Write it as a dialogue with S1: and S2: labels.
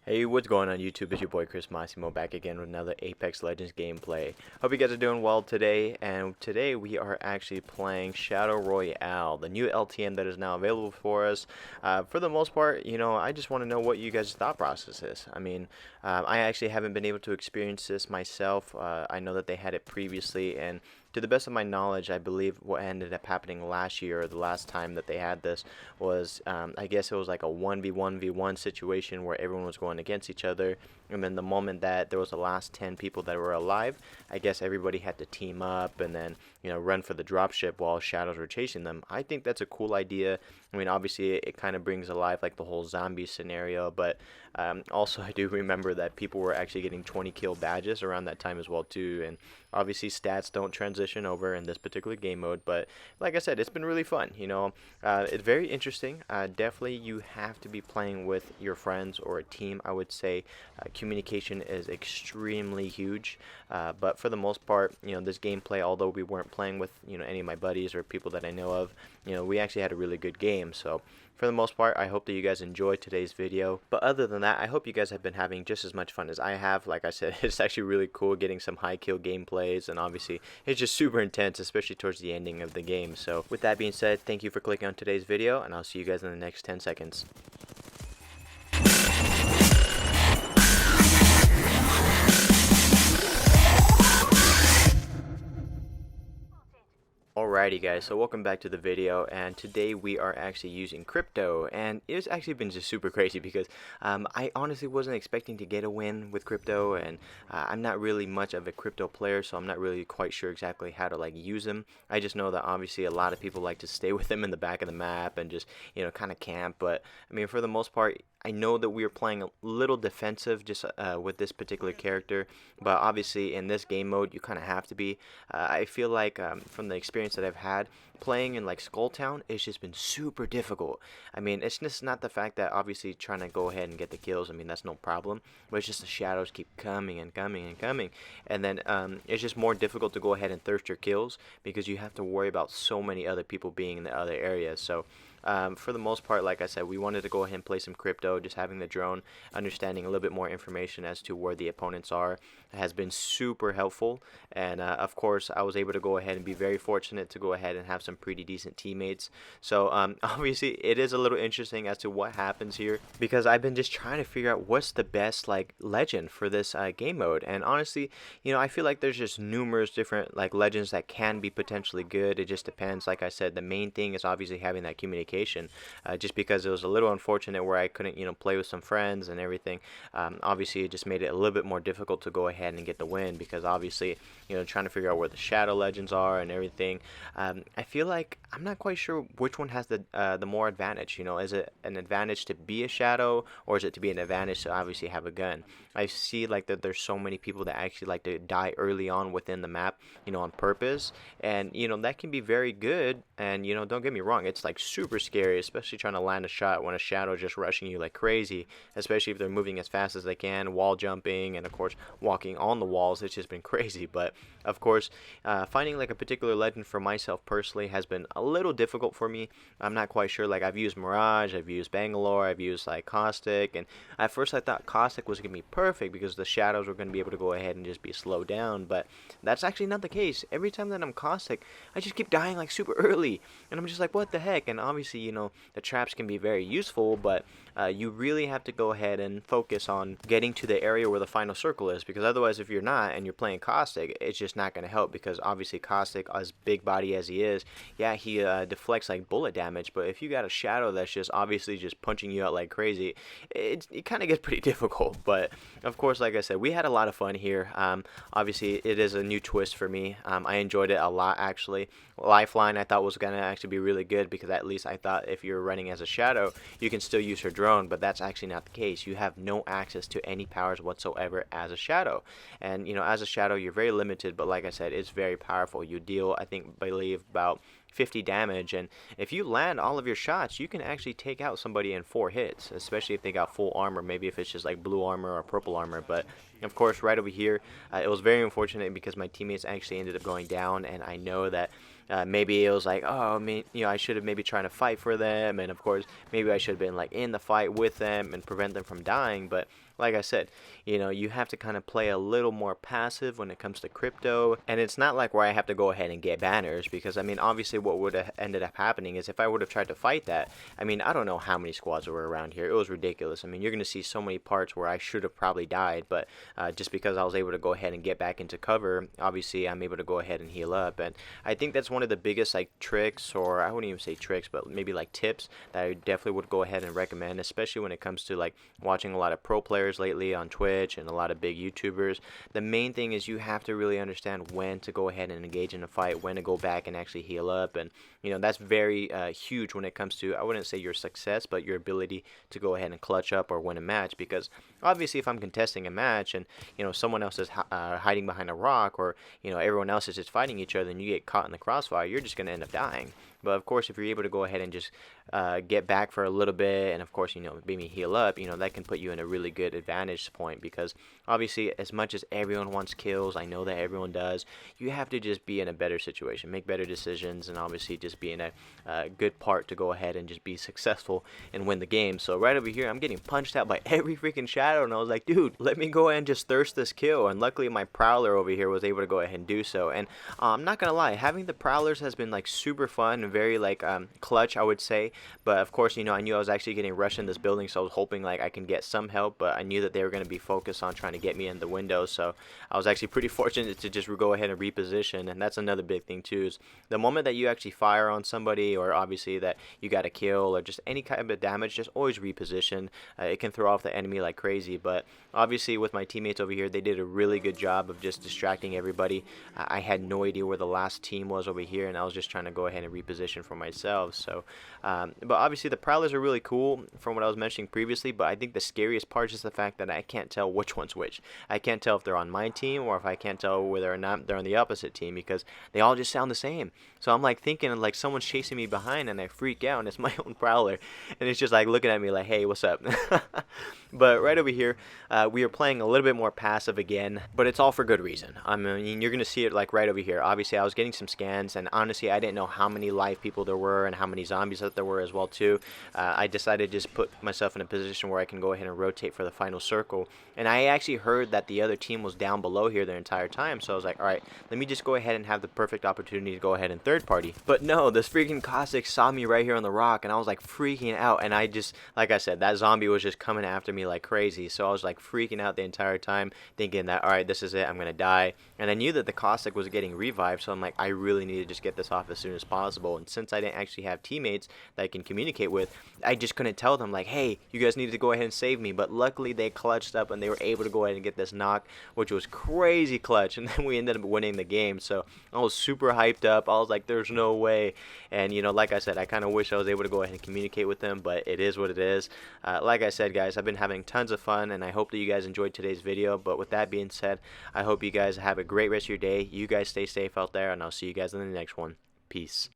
S1: Hey, what's going on YouTube? It's your boy Chris Massimo back again with another Apex Legends gameplay. Hope you guys are doing well today, and today we are actually playing Shadow Royale, the new LTM that is now available for us. For the most part, I just want to know what you guys' thought process is. I actually haven't been able to experience this myself. I know that they had it previously, and to the best of my knowledge, I believe what ended up happening last year, or the last time that they had this, was I guess it was like a 1v1v1 situation where everyone was going against each other, and then the moment that there was the last 10 people that were alive, I guess everybody had to team up and then run for the dropship while shadows were chasing them. I think that's a cool idea. I mean, obviously it kind of brings alive like the whole zombie scenario, but also I do remember that people were actually getting 20 kill badges around that time as well too, and obviously stats don't transition over in this particular game mode, but like I said, it's been really fun. It's very interesting. Definitely you have to be playing with your friends or a team. I would say communication is extremely huge, but for the most part, this gameplay, although we weren't playing with any of my buddies or people that I know of, we actually had a really good game. So for the most part, I hope that you guys enjoyed today's video. But other than that, I hope you guys have been having just as much fun as I have. Like I said, it's actually really cool getting some high kill gameplays, and obviously it's just super intense, especially towards the ending of the game. So with that being said, thank you for clicking on today's video, and I'll see you guys in the next 10 seconds. Alrighty guys, so welcome back to the video, and today we are actually using crypto, and it's actually been just super crazy because I honestly wasn't expecting to get a win with crypto, and I'm not really much of a crypto player, so I'm not really quite sure exactly how to use them. I just know that obviously a lot of people like to stay with them in the back of the map and just kind of camp, but I mean for the most part I know that we are playing a little defensive just with this particular character, but obviously in this game mode you kind of have to be. I feel like from the experience that I've had playing in like Skull Town, it's just been super difficult. I mean, it's just not the fact that obviously trying to go ahead and get the kills, I mean that's no problem, but it's just the shadows keep coming and coming and coming, and then it's just more difficult to go ahead and thirst your kills because you have to worry about so many other people being in the other areas. So for the most part, like I said, we wanted to go ahead and play some crypto. Just having the drone, understanding a little bit more information as to where the opponents are, has been super helpful. And of course, I was able to go ahead and be very fortunate to go ahead and have some pretty decent teammates. So obviously, it is a little interesting as to what happens here because I've been just trying to figure out what's the best legend for this game mode. And honestly, I feel like there's just numerous different legends that can be potentially good. It just depends. Like I said, the main thing is obviously having that communication. Just because it was a little unfortunate where I couldn't play with some friends and everything. Obviously it just made it a little bit more difficult to go ahead and get the win because obviously trying to figure out where the shadow legends are and everything. I feel like I'm not quite sure which one has the more advantage. Is it an advantage to be a shadow, or is it to be an advantage to obviously have a gun? I see that there's so many people that actually like to die early on within the map, on purpose, and that can be very good. And don't get me wrong, it's super scary, especially trying to land a shot when a shadow is just rushing you like crazy, especially if they're moving as fast as they can, wall jumping, and of course walking on the walls. It's just been crazy. But of course, finding a particular legend for myself personally has been a little difficult for me. I'm not quite sure. I've used Mirage, I've used Bangalore, I've used Caustic, and at first I thought Caustic was gonna be perfect because the shadows were gonna be able to go ahead and just be slowed down, but that's actually not the case. Every time that I'm Caustic, I just keep dying super early, and I'm just like, what the heck? And obviously, the traps can be very useful, but you really have to go ahead and focus on getting to the area where the final circle is, because otherwise if you're not and you're playing Caustic, it's just not going to help, because obviously Caustic, as big body as he is, yeah, he deflects bullet damage, but if you got a shadow that's just obviously just punching you out like crazy, it kind of gets pretty difficult. But of course, like I said, we had a lot of fun here. Obviously it is a new twist for me. I enjoyed it a lot actually. Lifeline I thought was going to actually be really good, because at least I thought if you're running as a shadow, you can still use your drone, but that's actually not the case. You have no access to any powers whatsoever as a shadow, and as a shadow you're very limited, but like I said, it's very powerful. You deal, I believe about 50 damage, and if you land all of your shots, you can actually take out somebody in 4 hits, especially if they got full armor, maybe if it's just blue armor or purple armor. But of course right over here, it was very unfortunate because my teammates actually ended up going down, and I know that Maybe it was like, oh, I mean, I should have maybe trying to fight for them, and of course, maybe I should have been like in the fight with them and prevent them from dying. But like I said, you have to kind of play a little more passive when it comes to crypto. And it's not like where I have to go ahead and get banners, because I mean, obviously what would have ended up happening is if I would have tried to fight that, I mean, I don't know how many squads were around here. It was ridiculous. I mean, you're going to see so many parts where I should have probably died, but just because I was able to go ahead and get back into cover, obviously I'm able to go ahead and heal up. And I think that's one of the biggest like tricks, or I wouldn't even say tricks, but maybe like tips that I definitely would go ahead and recommend, especially when it comes to like watching a lot of pro players lately on Twitch and a lot of big YouTubers. The main thing is you have to really understand when to go ahead and engage in a fight, when to go back and actually heal up. And that's very huge when it comes to, I wouldn't say your success, but your ability to go ahead and clutch up or win a match. Because obviously if I'm contesting a match and someone else is hiding behind a rock, or everyone else is just fighting each other and you get caught in the crossfire, you're just going to end up dying. But of course, if you're able to go ahead and just get back for a little bit, and of course, maybe heal up, that can put you in a really good advantage point. Because obviously, as much as everyone wants kills, I know that everyone does, you have to just be in a better situation, make better decisions, and obviously just be in a good part to go ahead and just be successful and win the game. So right over here, I'm getting punched out by every freaking shadow, and I was like, dude, let me go ahead and just thirst this kill. And luckily, my prowler over here was able to go ahead and do so. And I'm not gonna lie, having the prowlers has been like super fun and very like clutch, I would say. But of course, I knew I was actually getting rushed in this building, so I was hoping like I can get some help, but I knew that they were going to be focused on trying to get me in the window. So I was actually pretty fortunate to just go ahead and reposition. And that's another big thing too, is the moment that you actually fire on somebody, or obviously that you got a kill or just any kind of damage, just always reposition. It can throw off the enemy like crazy. But obviously with my teammates over here, they did a really good job of just distracting everybody. I had no idea where the last team was over here, and I was just trying to go ahead and reposition for myself. So but obviously the prowlers are really cool from what I was mentioning previously, but I think the scariest part is the fact that I can't tell which one's which. I can't tell if they're on my team, or if I can't tell whether or not they're on the opposite team, because they all just sound the same. So I'm like thinking like someone's chasing me behind, and I freak out, and it's my own prowler, and it's just like looking at me like, hey, what's up? But right over here, we are playing a little bit more passive again, but it's all for good reason. I mean, you're gonna see it like right over here. Obviously I was getting some scans, and honestly I didn't know how many live people there were and how many zombies that there were as well too. I decided to just put myself in a position where I can go ahead and rotate for the final circle. And I actually heard that the other team was down below here the entire time, so I was like, alright, let me just go ahead and have the perfect opportunity to go ahead and third party. But no, this freaking Cossack saw me right here on the rock, and I was like freaking out, and I just, like I said, that zombie was just coming after me like crazy. So I was like freaking out the entire time, thinking that, alright, this is it, I'm gonna die. And I knew that the Cossack was getting revived, so I'm like, I really need to just get this off as soon as possible. And since I didn't actually have teammates that I can communicate with, I just couldn't tell them like, hey, you guys need to go ahead and save me. But luckily they clutched up and they were able to go ahead and get this knock, which was crazy clutch, and then we ended up winning the game. So I was super hyped up. I was like, there's no way. And like I said, I kind of wish I was able to go ahead and communicate with them, but it is what it is. Like I said, guys, I've been having tons of fun, and I hope that you guys enjoyed today's video. But with that being said, I hope you guys have a great rest of your day. You guys stay safe out there, and I'll see you guys in the next one. Peace.